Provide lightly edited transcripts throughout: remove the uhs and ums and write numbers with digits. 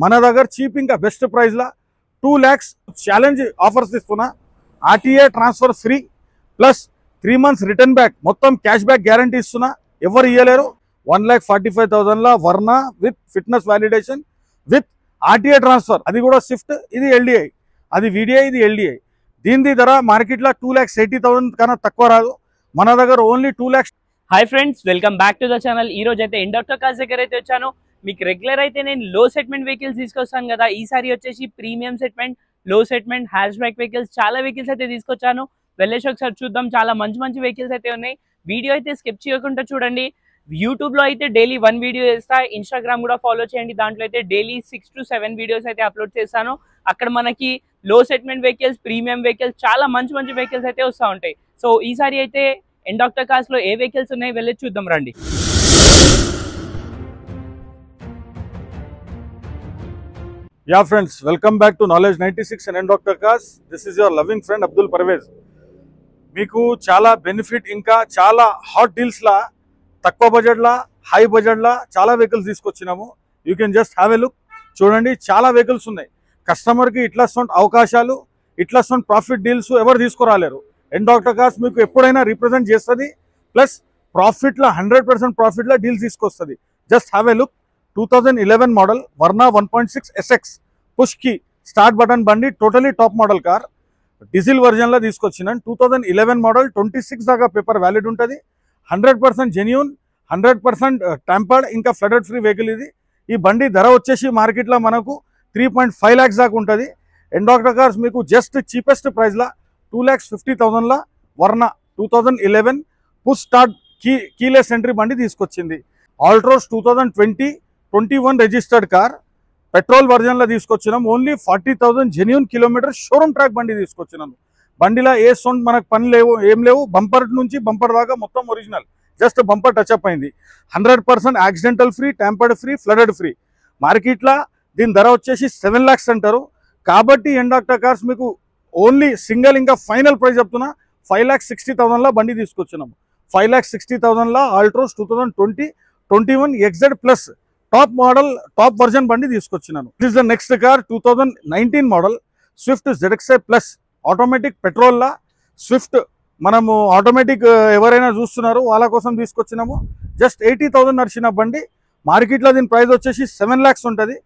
మన దగ్గర చీప్ ఇంకా బెస్ట్ ప్రైస్లో 2 lakhs ఛాలెంజ్ ఆఫర్స్ ఇస్తున్నా. RTA transfer free plus 3 months return back, మొత్తం క్యాష్ బ్యాక్ గ్యారంటీ ఇస్తున్నా. ఎవరు ఇవ్వలేరు. 1,45,000 వర్ణ with fitness validation with RTA transfer. అది కూడా స్విఫ్ట్, ఇది ఎల్డిఐ. అది వీడిఐ, ఇది ఎల్డిఐ. దీని ధర మార్కెట్లో 2,80,000 కన్నా తక్కువ రాదు. మన దగ్గర only 2 lakhs. Hi friends, welcome back to the channel. ఈ రోజు అయితే ఇండక్టర్ కార్స్ దగ్గర అయితే వచ్చాను. మీకు రెగ్యులర్ అయితే నేను లో సెగ్మెంట్ వెహికల్స్ తీసుకొస్తాను కదా, ఈసారి వచ్చేసి ప్రీమియం సెగ్మెంట్, లో సెగ్మెంట్, హ్యాష్ బ్యాక్ వెహికల్స్, చాలా వెహికల్స్ అయితే తీసుకొచ్చాను. వెళ్ళేసి ఒకసారి చూద్దాం. చాలా మంచి మంచి వెహికల్స్ అయితే ఉన్నాయి. వీడియో అయితే స్కిప్ చేయకుండా చూడండి. యూట్యూబ్లో అయితే డైలీ 1 వీడియో చేస్తా. ఇన్స్టాగ్రామ్ కూడా ఫాలో చేయండి. దాంట్లో అయితే డైలీ 6 to 7 వీడియోస్ అయితే అప్లోడ్ చేస్తాను. అక్కడ మనకి లో సెగ్మెంట్ వెహికల్స్, ప్రీమియం వెహికల్స్, చాలా మంచి మంచి వెహికల్స్ అయితే వస్తూ ఉంటాయి. సో ఈసారి అయితే ఇండక్టర్ కార్స్ లో ఏ వెహికల్స్ ఉన్నాయి వెళ్ళి చూద్దాం రండి. Yeah friends, welcome back to knowledge 96 and inductor cars. This is your loving friend Abdul Parvez. మీకు చాలా బెనిఫిట్ ఇంకా చాలా హాట్ డీల్స్లా, తక్కువ బడ్జెట్లా, హై బడ్జెట్లా చాలా వెహికల్స్ తీసుకొచ్చినాము. You can just have a look. చూడండి, చాలా వెహికల్స్ ఉన్నాయి. కస్టమర్కి ఇట్లా అవకాశాలు, ఇట్లా ప్రాఫిట్ డీల్స్ ఎవరు తీసుకురాలేరు. ఇండక్టర్ కార్స్ మీకు ఎప్పుడైనా రిప్రజెంట్ చేస్తుంది. ప్లస్ ప్రాఫిట్లో 100% ప్రాఫిట్లో డీల్స్ తీసుకొస్తుంది. Just have a look. 2011 model Verna 1.6 SX push కి స్టార్ట్ బటన్ బండి, totally top model car. Diesel వర్జన్లో తీసుకొచ్చినాను. 2011 మోడల్, 26 దాకా పేపర్ వ్యాలిడ్ ఉంటుంది. 100% జెన్యూన్, 100% టెంపర్డ్, ఇంకా ఫ్లడెడ్ ఫ్రీ వెహికల్ ఇది. ఈ బండి ధర వచ్చేసి మార్కెట్లో మనకు 3.5 lakhs దాకా ఉంటుంది. ఇండక్టర్ కార్స్ మీకు జస్ట్ చీపెస్ట్ ప్రైస్లో 2,50,000 వర్ణ 2011 పుష్ స్టార్ట్ కీలెస్ ఎంట్రీ బండి తీసుకొచ్చింది. ఆల్ట్రోస్ 2020-21 రిజిస్టర్డ్ కార్, పెట్రోల్ వర్జన్లో తీసుకొచ్చినాం. Only 40,000 genuine kilometre showroom track బండి తీసుకొచ్చినాము. బండిలో ఏ సౌండ్ మనకు పని లేవు, ఏం లేవు. బంపర్ నుంచి బంపర్ దాకా మొత్తం ఒరిజినల్. జస్ట్ బంపర్ టచ్అప్ అయింది. 100% accidental free, tampered free, flooded free. మార్కెట్లో దీని ధర వచ్చేసి 7 lakhs అంటారు. కాబట్టి ఇండక్టర్ కార్స్ మీకు ఓన్లీ సింగిల్ ఇంకా ఫైనల్ ప్రైస్ చెప్తున్నా 5,60,000 బండి తీసుకొచ్చినాము. 5,60,000 Altroz 2020-21 XZ plus top model, top version బండి తీసుకొచ్చినాను. This is the next car. 2019 model Swift ZXi plus automatic పెట్రోల్లా. స్విఫ్ట్ మనము ఆటోమేటిక్ ఎవరైనా చూస్తున్నారు వాళ్ళ కోసం తీసుకొచ్చినాము. జస్ట్ 80,000 నడిచిన బండి. మార్కెట్లో దీని ప్రైస్ వచ్చేసి 7 lakhs ఉంటుంది.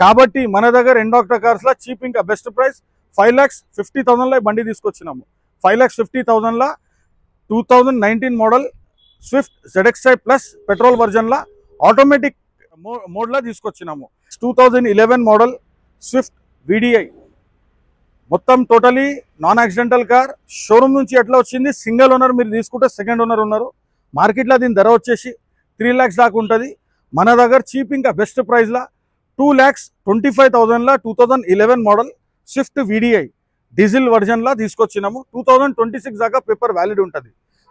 కాబట్టి మన దగ్గర ఇండక్టర్ కార్స్లో చీప్ ఇంకా బెస్ట్ ప్రైస్ 5,50,000 బండి తీసుకొచ్చినాము. 5,50,000 2019 model Swift ZXi plus petrol వర్జన్లో ఆటోమేటిక్ మోడ్లో తీసుకొచ్చినాము. 2011 మోడల్ స్విఫ్ట్ VDI మొత్తం totally non accidental car. Showroom నుంచి ఎట్లా వచ్చింది, సింగిల్ ఓనర్, మీరు తీసుకుంటే సెకండ్ ఓనర్ ఉన్నారు. మార్కెట్లో దీని ధర వచ్చేసి 3 lakhs దాకా ఉంటుంది. మన దగ్గర చీప్ ఇంకా బెస్ట్ ప్రైస్లో 2,25,000 2011 మోడల్ స్విఫ్ట్ VDI డీజిల్ వర్జన్లో తీసుకొచ్చినాము. 2026 దాకా పేపర్ వ్యాలిడ్ ఉంటుంది.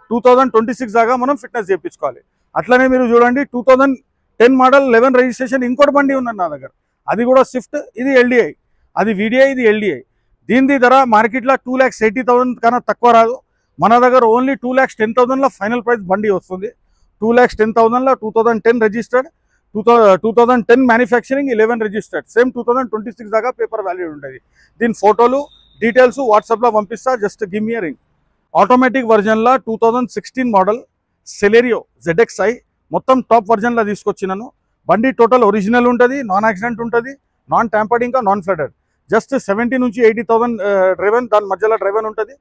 2026 దాకా మనం ఫిట్నెస్ చేయించుకోవాలి. అట్లనే మీరు చూడండి, 2010 మోడల్ 11 రిజిస్ట్రేషన్ ఇంకోటి బండి ఉన్నది నా దగ్గర. అది కూడా స్విఫ్ట్, ఇది LDI. అది VDI, ఇది LDI. దీని ధర మార్కెట్లో 2,80,000 కన్నా తక్కువ రాదు. మన దగ్గర ఓన్లీ 2,10,000 ఫైనల్ ప్రైస్ బండి వస్తుంది. 2,10,000 2010 రిజిస్టర్డ్, 2010 మ్యానుఫ్యాక్చరింగ్, 11 రిజిస్టర్డ్. సేమ్ 2026 దాకా పేపర్ వ్యాలిడ్ ఉంటుంది. దీని ఫోటోలు, డీటెయిల్స్ వాట్సాప్లో పంపిస్తా. Just give me a ring. Automatic వర్జన్లో 2016 మోడల్ సెలెరియో ZXi మొత్తం టాప్ వర్జన్లో తీసుకొచ్చినాను. బండి టోటల్ ఒరిజినల్ ఉంటుంది, నాన్ యాక్సిడెంట్ ఉంటుంది, నాన్ ట్యాంపర్డ్, ఇంకా నాన్ ఫ్లడెడ్. జస్ట్ 70 నుంచి 80,000 డ్రైవెన్, దాని మధ్యలో డ్రైవెన్ ఉంటుంది.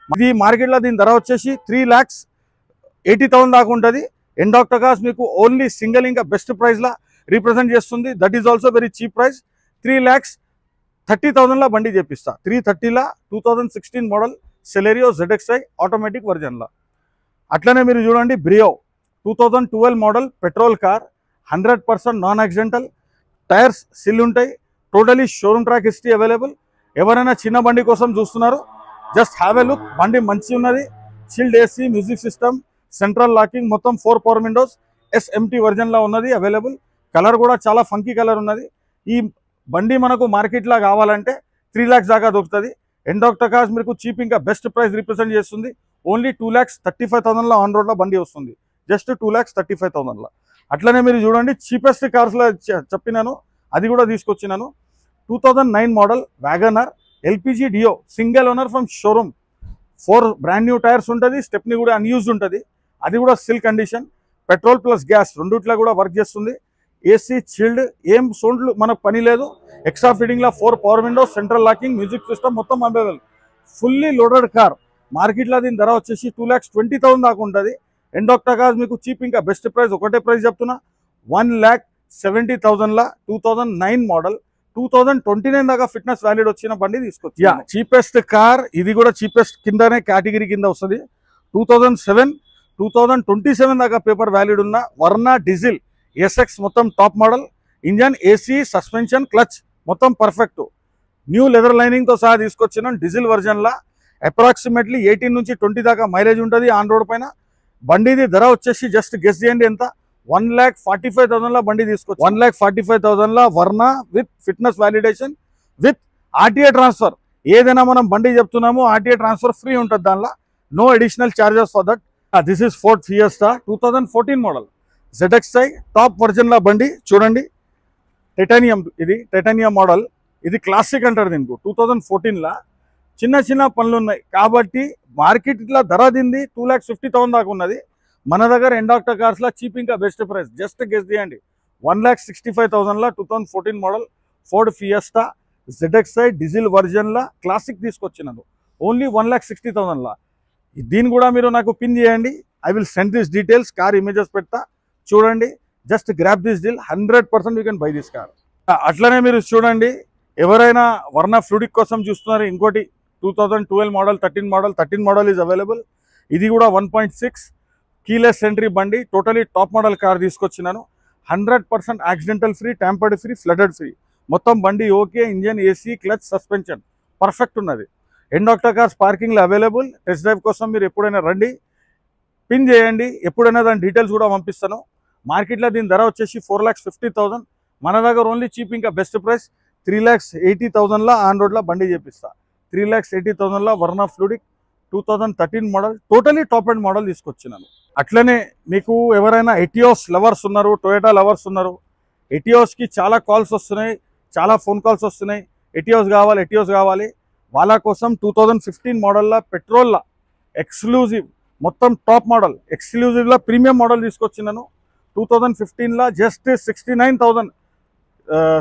ఇది మార్కెట్లో దీని ధర వచ్చేసి 3,80,000 దాకా ఉంటుంది. ఇండక్టర్ కార్స్ మీకు ఓన్లీ సింగిల్ ఇంకా బెస్ట్ ప్రైస్లో రిప్రజెంట్ చేస్తుంది. That is also very cheap price. 3,30,000 బండి చేపిస్తా. 330 2016 మోడల్ సెలెరియో ZXi ఆటోమేటిక్ వర్జన్లో. అట్లనే మీరు చూడండి, Brio 2012 model petrol car, 100% non accidental, tyres seal ఉంటాయి, totally showroom track history available. ఎవరైనా చిన్న బండి కోసం చూస్తున్నారు, జస్ట్ హ్యావ్ ఎ లుక్. బండి మంచి ఉన్నది. Chilled AC, music system, central locking, మొత్తం 4 పవర్ విండోస్, SMT వర్జన్లో ఉన్నది అవైలబుల్. కలర్ కూడా చాలా ఫంకీ కలర్ ఉన్నది. ఈ బండి మనకు మార్కెట్లో కావాలంటే 3 lakhs దాకా దొరుకుతుంది. ఇండక్టర్ కార్స్ మీకు చీప్ ఇంకా బెస్ట్ ప్రైస్ రిప్రజెంట్ చేస్తుంది. ఓన్లీ 2,35,000 ఆన్ రోడ్లో బండి వస్తుంది. జస్ట్ 2,35,000. అట్లనే మీరు చూడండి, చీపెస్ట్ కార్స్లో చెప్పినాను. అది కూడా తీసుకొచ్చినాను. 2009 model Wagon R LPG duo single owner from showroom. 4 brand new tyres ఉంటుంది, స్టెప్ని కూడా అన్యూజ్డ్ ఉంటుంది. అది కూడా seal condition, petrol plus gas రెండిట్లో కూడా వర్క్ చేస్తుంది. ఏసీ చిల్డ్, ఏం సౌండ్లు మనకు పని లేదు. ఎక్స్ట్రా ఫిట్టింగ్లో 4 power windows, central locking, music system మొత్తం అవైలబుల్. Fully loaded car. మార్కెట్లో దీని ధర వచ్చేసి 2,20,000 దాకా ఉంటుంది. ఎండాక్టర్ కార్స్ మీకు చీప్, ఇంకా బెస్ట్ ప్రైస్ ఒకటే ప్రైస్ చెప్తున్నా, 1,70,000లా 2009 మోడల్ 2029 దాకా ఫిట్నెస్ వ్యాలిడ్ వచ్చిన బండి తీసుకొచ్చి. చీపెస్ట్ కార్ ఇది కూడా చీపెస్ట్ కిందనే కేటగిరీ కింద వస్తుంది. 2007 2027 దాకా పేపర్ వ్యాలిడ్ ఉన్న వర్నా డీజిల్ ఎస్ఎక్స్ మొత్తం top model. Engine, AC, suspension, clutch మొత్తం పర్ఫెక్ట్. న్యూ లెదర్ లైనింగ్తో సహా తీసుకొచ్చిన డీజిల్ వర్జన్లా అప్రాక్సిమేట్లీ 18 నుంచి 20 దాకా మైలేజ్ ఉంటుంది ఆన్ రోడ్ పైన. బండిది ధర వచ్చేసి జస్ట్ గెస్ చేయండి ఎంత, 1,45,000లా బండి తీసుకొచ్చి. 1,45,000లా Verna with fitness validation with RTA transfer. ఏదైనా మనం బండి చెప్తున్నామో ఆర్టీఏ ట్రాన్స్ఫర్ ఫ్రీ ఉంటుంది దానిలో, no additional charges for that. This is Ford Fiesta 2014 model ZXi top వర్జన్లా బండి చూడండి. టైటానియం, ఇది టైటానియం మోడల్. ఇది క్లాసిక్ అంటారు దీనికి. 2014లా చిన్న చిన్న పనులు ఉన్నాయి కాబట్టి మార్కెట్ ఇట్లా ధర దింది 2,50,000 దాకా ఉన్నది. మన దగ్గర ఎండాక్టర్ కార్స్లో చీప్, ఇంకా బెస్ట్ ప్రైస్ జస్ట్ గెస్ చేయండి, 1,65,000లా 2014 model Ford Fiesta ZXi diesel వర్జన్లా క్లాసిక్ తీసుకొచ్చినాను. ఓన్లీ 1,60,000లా. దీన్ని కూడా మీరు నాకు పిన్ చేయండి, I will send this details, car images పెడతా చూడండి. Just grab this deal, 100% you can buy this car. అట్లనే మీరు చూడండి, ఎవరైనా వర్నా ఫ్లూడిక్ కోసం చూస్తున్నారు, ఇంకోటి 2012 మోడల్ 13 మోడల్ ఈజ్ అవైలబుల్. ఇది కూడా 1.6 కీలెస్ ఎంట్రీ బండి, టోటలీ టాప్ మోడల్ కార్ తీసుకొచ్చినాను. 100% accidental free, tampered free, flooded free మొత్తం బండి okay. Engine, AC, clutch, suspension perfect ఉన్నది. ఎండాక్టర్ కార్స్ పార్కింగ్లో అవైలబుల్. టెస్ట్ డ్రైవ్ కోసం మీరు ఎప్పుడైనా రండి, పిన్ చేయండి, ఎప్పుడైనా దాని డీటెయిల్స్ కూడా పంపిస్తాను. మార్కెట్లో దీని ధర వచ్చేసి 4,50,000. మన దగ్గర ఓన్లీ చీప్, ఇంకా బెస్ట్ ప్రైస్ 3,80,000లా ఆన్ రోడ్లో బండి చేపిస్తా. 3,80,000లా Verna Fluidic 2013 model totally top and model తీసుకొచ్చినాను. అట్లనే మీకు ఎవరైనా ఎటియోస్ లవర్స్ ఉన్నారు, టొయోటా లవర్స్ ఉన్నారు, ఎటియోస్కి చాలా కాల్స్ వస్తున్నాయి, చాలా ఫోన్ కాల్స్ వస్తున్నాయి, ఎటియోస్ కావాలి. వాళ్ళ కోసం 2015 మోడల్లో పెట్రోల్లా ఎక్స్క్లూజివ్ మొత్తం టాప్ మోడల్, ఎక్స్క్లూజివ్లా ప్రీమియం మోడల్ తీసుకొచ్చినాను. 2015లా జస్ట్ 69,000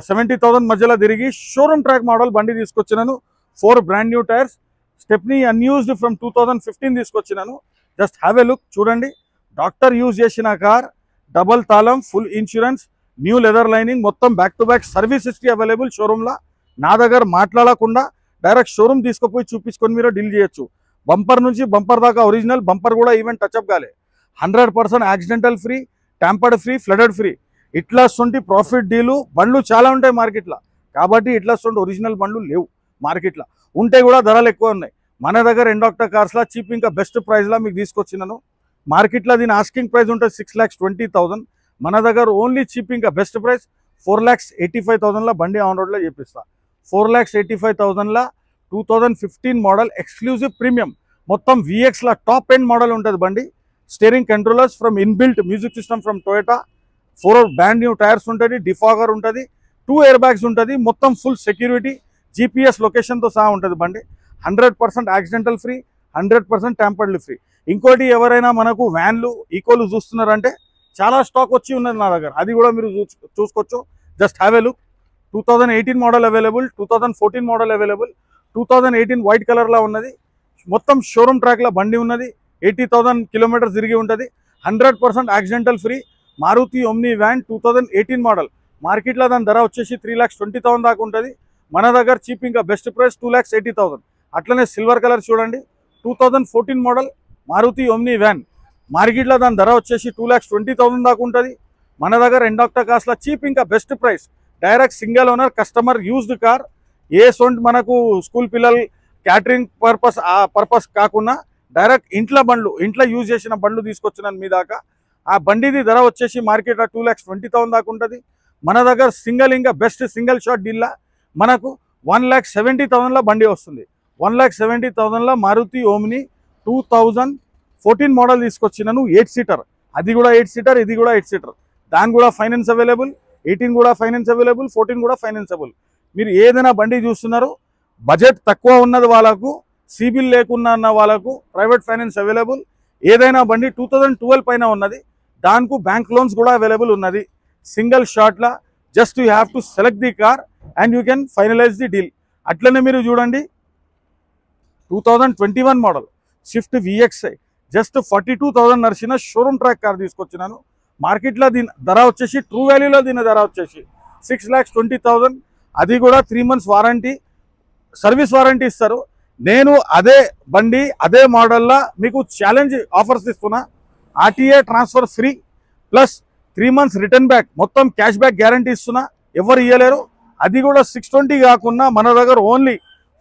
70,000 మధ్యలో తిరిగి షోరూమ్ ట్రాక్ మోడల్ బండి తీసుకొచ్చినాను. 4 brand new tyres, stepney unused from 2015 తీసుకొచ్చినాను. జస్ట్ హ్యావ్ ఎ లుక్ చూడండి. డాక్టర్ యూజ్ చేసిన కార్, డబల్ తాళం, full insurance, new leather lining మొత్తం back to back service history available షోరూమ్లో. నా దగ్గర మాట్లాడకుండా డైరెక్ట్ షోరూమ్ తీసుకుపోయి చూపించుకొని మీరు డీల్ చేయొచ్చు. బంపర్ నుంచి బంపర్ దాకా ఒరిజినల్, బంపర్ కూడా ఈవెన్ టచ్అప్ కాలే. 100% accidental free, tampered free, flooded free. ఇట్లా సొంటి ప్రాఫిట్ డీలు బండ్లు చాలా ఉంటాయి మార్కెట్లో, కాబట్టి ఇట్లా సొంటి ఒరిజినల్ బండ్లు లేవు మార్కెట్లో. ఉంటే కూడా ధరలు ఎక్కువ ఉన్నాయి. మన దగ్గర ఎండాక్టర్ కార్స్లో చీప్, ఇంకా బెస్ట్ ప్రైస్లో మీకు తీసుకొచ్చినాను. మార్కెట్లో దీని ఆస్కింగ్ ప్రైస్ ఉంటుంది 6,20,000. మన దగ్గర ఓన్లీ చీప్, ఇంకా బెస్ట్ ప్రైస్ 4,85,000లా బండి ఆన్ రోడ్లో చేపిస్తా. 4,85,000లా 2015 మోడల్ ఎక్స్క్లూజివ్ ప్రీమియం మొత్తం VXలా టాప్ ఎండ్ మోడల్ ఉంటుంది బండి. Steering controllers from inbuilt, music system from Toyota, 4 brand new tyres ఉంటుంది, డిఫాగర్ ఉంటుంది, 2 ఎయిర్ బ్యాగ్స్ ఉంటుంది, మొత్తం ఫుల్ సెక్యూరిటీ, GPS లొకేషన్తో సహా ఉంటుంది బండి. 100% యాక్సిడెంటల్ ఫ్రీ, 100% ట్యాంపర్డ్ ఫ్రీ. ఇంకోటి ఎవరైనా మనకు వ్యాన్లు, ఈకోలు చూస్తున్నారంటే చాలా స్టాక్ వచ్చి ఉన్నది నా దగ్గర, అది కూడా మీరు చూసుకోవచ్చు. Just have a look. 2018 model available, 2014 model available. 2018 white కలర్లో ఉన్నది, మొత్తం షోరూమ్ ట్రాక్లో బండి ఉన్నది, 80,000 కిలోమీటర్స్ తిరిగి ఉంటుంది. 100% accidental free Maruti Omni van 2018 model. మార్కెట్లో దాని ధర వచ్చేసి 3,20,000 దాకా ఉంటుంది. మన దగ్గర చీప్, ఇంకా బెస్ట్ ప్రైస్ 2,80,000. అట్లనే సిల్వర్ కలర్ చూడండి, 2014 మోడల్ మారుతి ఓమ్ని వ్యాన్. మార్కెట్లో దాని ధర వచ్చేసి 2,20,000 దాకా ఉంటుంది. మన దగ్గర ఎండాక్టర్ కార్స్లో చీప్, ఇంకా best price, direct single owner customer used car. ఏ సొంట్ మనకు స్కూల్ పిల్లలు క్యాటరింగ్ పర్పస్ కాకుండా డైరెక్ట్ ఇంట్లో బండ్లు, ఇంట్లో యూజ్ చేసిన బండ్లు తీసుకొచ్చినాను మీ దాకా. ఆ బండిది ధర వచ్చేసి మార్కెట్లో 2,20,000 దాకా ఉంటుంది. మన దగ్గర సింగిల్, ఇంకా బెస్ట్ సింగిల్ షాట్ డీల్లా మనకు 1,70,000లా బండి వస్తుంది. 1,70,000లా మారుతి ఓమ్ని 2014 మోడల్ తీసుకొచ్చినాను. 8 సీటర్, అది కూడా 8 సీటర్, ఇది కూడా 8 సీటర్. దాని కూడా ఫైనాన్స్ అవైలబుల్. 18 కూడా ఫైనాన్స్ అవైలబుల్, 14 కూడా ఫైనాన్సబుల్. మీరు ఏదైనా బండి చూస్తున్నారు, బడ్జెట్ తక్కువ ఉన్నది వాళ్ళకు, సిబిల్ లేకున్నా అన్న వాళ్ళకు ప్రైవేట్ ఫైనాన్స్ అవైలబుల్. ఏదైనా బండి 2012 పైన ఉన్నది, దానికి బ్యాంక్ లోన్స్ కూడా అవైలబుల్ ఉన్నది. సింగిల్ షాట్లా just you have to select the car and you can finalise the deal. అట్లనే మీరు చూడండి 2021 మోడల్ స్విఫ్ట్ VXI జస్ట్ 42,000 నడిచిన షోరూమ్ ట్రాక్ కార్ తీసుకొచ్చినాను. మార్కెట్లో దీని ధర వచ్చేసి ట్రూ వాల్యూలో దీని ధర వచ్చేసి 6,20,000. అది కూడా 3 months వారంటీ, సర్వీస్ వారంటీ ఇస్తారు. నేను అదే బండి అదే మోడల్లో మీకు ఛాలెంజ్ ఆఫర్స్ ఇస్తున్నా. RTA transfer free plus 3 months return back, మొత్తం క్యాష్ బ్యాక్ గ్యారంటీ ఇస్తున్నా, ఎవరు ఇవ్వలేరు. అది కూడా 620 కాకుండా మన దగ్గర ఓన్లీ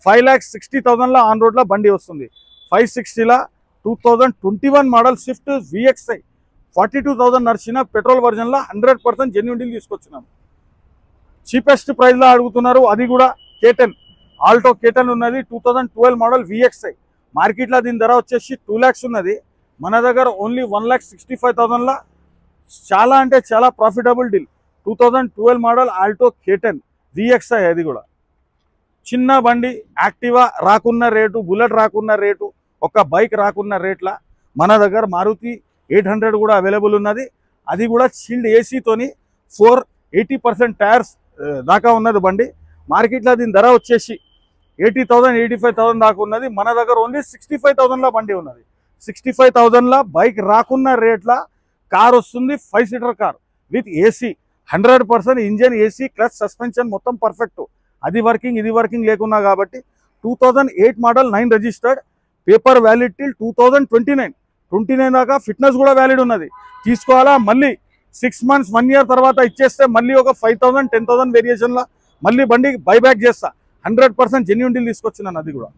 5,60,000 ఆన్ రోడ్లో బండి వస్తుంది. 560లా 2021 మోడల్ స్విఫ్ట్ VXI 42,000 నడిచిన పెట్రోల్ వర్జన్లో 100% జెన్యూన్ డీల్ తీసుకొచ్చినాం. చీపెస్ట్ ప్రైస్లో అడుగుతున్నారు. అది కూడా K10 ఆల్టో K10 ఉన్నది, 2012 మోడల్ VXI. మార్కెట్లో దీని ధర వచ్చేసి 2 lakhs ఉన్నది, మన దగ్గర ఓన్లీ 1,65,000లా చాలా అంటే చాలా profitable deal. 2012 model Alto K10 VXI. అది కూడా చిన్న బండి, యాక్టివా రాకున్న రేటు, బుల్లెట్ రాకున్న రేటు, ఒక బైక్ రాకున్న రేట్ల మన దగ్గర మారుతి 800 కూడా అవైలబుల్ ఉన్నది. అది కూడా చిల్డ్ ఏసీతోని 480% టైర్స్ దాకా ఉన్నది బండి. మార్కెట్లో దీని ధర వచ్చేసి 80,000 85,000 దాకా ఉన్నది, మన దగ్గర ఓన్లీ 65,000లా బండి ఉన్నది. 65,000లా బైక్ రాకున్న రేట్ల కార్ వస్తుంది. 5 seater car with AC, 100% engine, AC, clutch, suspension మొత్తం పర్ఫెక్ట్. అది వర్కింగ్ ఇది వర్కింగ్ లేకున్నా కాబట్టి 2008 model 9 registered, paper valid till 2029 దాకా, ఫిట్నెస్ కూడా వ్యాలిడ్ ఉన్నది. తీసుకోవాలా మళ్ళీ 6 months 1 year తర్వాత ఇచ్చేస్తే మళ్ళీ ఒక 5,000 10,000 వేరియేషన్లో మళ్ళీ బండి బైబ్యాక్ చేస్తా. 100% జెన్యూన్ డీల్ తీసుకొచ్చినాను. అది కూడా